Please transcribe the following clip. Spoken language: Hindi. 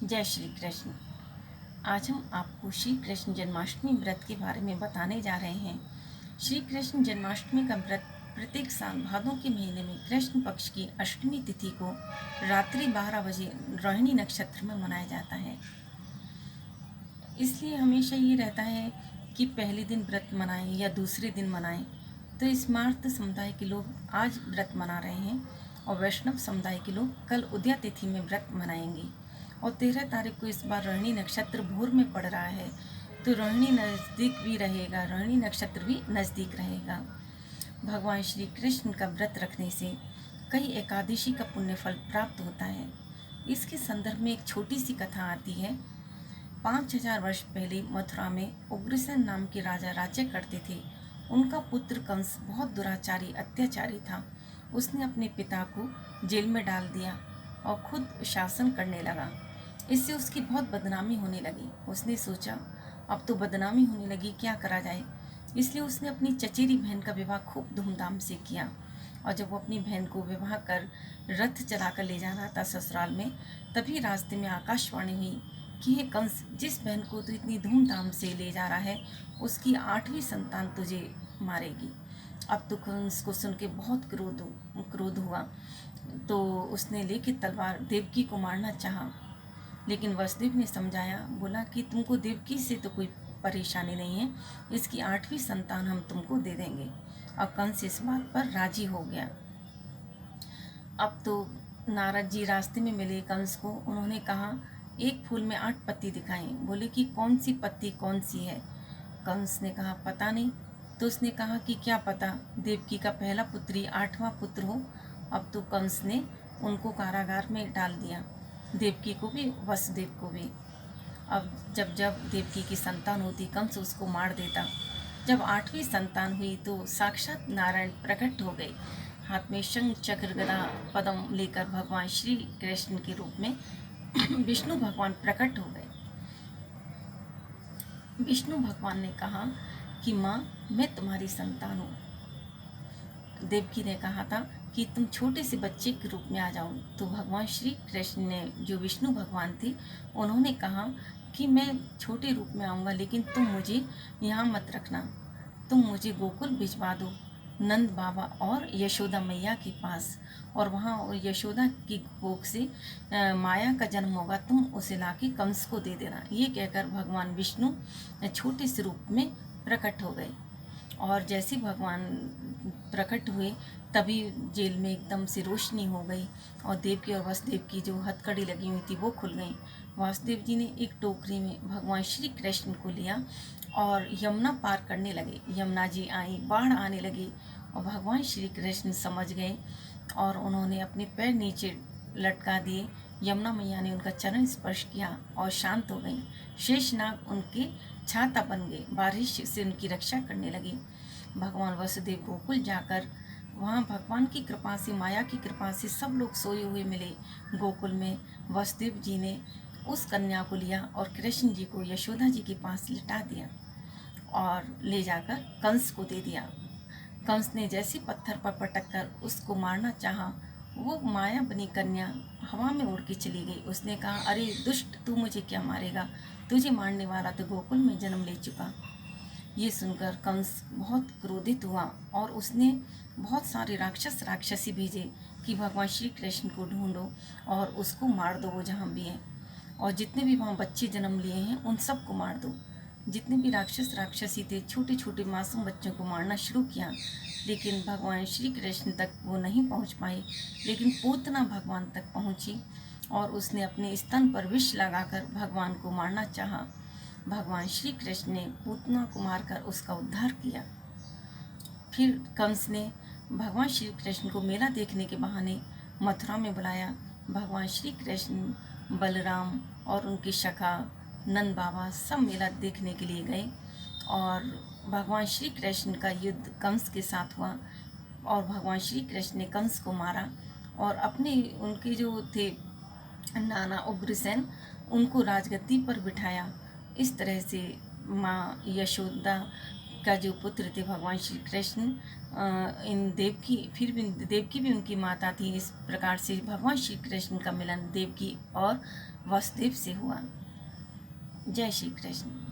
जय श्री कृष्ण। आज हम आपको श्री कृष्ण जन्माष्टमी व्रत के बारे में बताने जा रहे हैं। श्री कृष्ण जन्माष्टमी का व्रत प्रत्येक साल भादों के महीने में कृष्ण पक्ष की अष्टमी तिथि को रात्रि 12 बजे रोहिणी नक्षत्र में मनाया जाता है। इसलिए हमेशा ये रहता है कि पहले दिन व्रत मनाएं या दूसरे दिन मनाएं। तो स्मार्त समुदाय के लोग आज व्रत मना रहे हैं और वैष्णव समुदाय के लोग कल उदया तिथि में व्रत मनाएंगे। और 13 तारीख को इस बार रोहिणी नक्षत्र भोर में पड़ रहा है, तो रोहिणी नज़दीक भी रहेगा, रोहिणी नक्षत्र भी नज़दीक रहेगा। भगवान श्री कृष्ण का व्रत रखने से कई एकादशी का पुण्य फल प्राप्त होता है। इसके संदर्भ में एक छोटी सी कथा आती है। 5000 वर्ष पहले मथुरा में उग्रसेन नाम के राजा राज्य करते थे। उनका पुत्र कंस बहुत दुराचारी अत्याचारी था। उसने अपने पिता को जेल में डाल दिया और खुद शासन करने लगा। इससे उसकी बहुत बदनामी होने लगी। उसने सोचा अब तो बदनामी होने लगी, क्या करा जाए। इसलिए उसने अपनी चचेरी बहन का विवाह खूब धूमधाम से किया। और जब वो अपनी बहन को विवाह कर रथ चलाकर ले जा रहा था ससुराल में, तभी रास्ते में आकाशवाणी हुई कि हे कंस, जिस बहन को तू इतनी धूमधाम से ले जा रहा है उसकी 8वीं संतान तुझे मारेगी। अब तो कंस को सुन के बहुत क्रोध हुआ, तो उसने लेके तलवार देवकी को मारना चाहा। लेकिन वसुदेव ने समझाया, बोला कि तुमको देवकी से तो कोई परेशानी नहीं है, इसकी 8वीं संतान हम तुमको दे देंगे। और कंस इस बात पर राजी हो गया। अब तो नारद जी रास्ते में मिले कंस को। उन्होंने कहा, एक फूल में 8 पत्ती दिखाई। बोले कि कौन सी पत्ती कौन सी है। कंस ने कहा, पता नहीं। तो उसने कहा कि क्या पता देवकी का पहला पुत्री 8वां पुत्र हो। अब तो कंस ने उनको कारागार में डाल दिया, देवकी को भी वसुदेव को भी। अब जब जब देवकी की संतान होती कंस उसको मार देता। जब 8वीं संतान हुई तो साक्षात नारायण प्रकट हो गए। हाथ में शंख चक्र गदा पद्म लेकर भगवान श्री कृष्ण के रूप में विष्णु भगवान प्रकट हो गए। विष्णु भगवान ने कहा कि माँ, मैं तुम्हारी संतान हूँ। देवकी ने कहा था कि तुम छोटे से बच्चे के रूप में आ जाओ। तो भगवान श्री कृष्ण ने, जो विष्णु भगवान थे, उन्होंने कहा कि मैं छोटे रूप में आऊँगा, लेकिन तुम मुझे यहाँ मत रखना, तुम मुझे गोकुल भिजवा दो, नंद बाबा और यशोदा मैया के पास। और वहाँ यशोदा की कोख से माया का जन्म होगा, तुम उसे लाके कंस को दे देना। ये कहकर भगवान विष्णु छोटे से रूप में प्रकट हो गए। और जैसे भगवान प्रकट हुए तभी जेल में एकदम से रोशनी हो गई और देवकी और वसुदेव की जो हथकड़ी लगी हुई थी वो खुल गई। वासुदेव जी ने एक टोकरी में भगवान श्री कृष्ण को लिया और यमुना पार करने लगे। यमुना जी आई, बाढ़ आने लगी और भगवान श्री कृष्ण समझ गए और उन्होंने अपने पैर नीचे लटका दिए। यमुना मैया ने उनका चरण स्पर्श किया और शांत हो गई। शेषनाग उनके छाता बन गए, बारिश से उनकी रक्षा करने लगे। भगवान वसुदेव गोकुल जाकर वहाँ भगवान की कृपा से, माया की कृपा से सब लोग सोए हुए मिले गोकुल में। वसुदेव जी ने उस कन्या को लिया और कृष्ण जी को यशोदा जी के पास लिटा दिया और ले जाकर कंस को दे दिया। कंस ने जैसे पत्थर पर पटक कर उसको मारना चाहा, वो माया बनी कन्या हवा में उड़ के चली गई। उसने कहा, अरे दुष्ट, तू मुझे क्या मारेगा, तुझे मारने वाला तो गोकुल में जन्म ले चुका। ये सुनकर कंस बहुत क्रोधित हुआ और उसने बहुत सारे राक्षस राक्षसी भेजे कि भगवान श्री कृष्ण को ढूंढो और उसको मार दो, वो जहाँ भी है। और जितने भी वहाँ बच्चे जन्म लिए हैं उन सबको मार दो। जितने भी राक्षस राक्षसी थे, छोटे छोटे मासूम बच्चों को मारना शुरू किया, लेकिन भगवान श्री कृष्ण तक वो नहीं पहुँच पाए। लेकिन पूतना भगवान तक पहुँची और उसने अपने स्तन पर विष लगाकर भगवान को मारना चाहा। भगवान श्री कृष्ण ने पूतना को मारकर उसका उद्धार किया। फिर कंस ने भगवान श्री कृष्ण को मेला देखने के बहाने मथुरा में बुलाया। भगवान श्री कृष्ण, बलराम और उनकी सखा नंद बाबा सब मेला देखने के लिए गए और भगवान श्री कृष्ण का युद्ध कंस के साथ हुआ और भगवान श्री कृष्ण ने कंस को मारा और अपने उनके जो थे नाना उग्रसेन, उनको राजगद्दी पर बिठाया। इस तरह से माँ यशोदा का जो पुत्र थे भगवान श्री कृष्ण, इन देवकी भी उनकी माता थी। इस प्रकार से भगवान श्री कृष्ण का मिलन देवकी और वसुदेव से हुआ। जय श्री कृष्ण।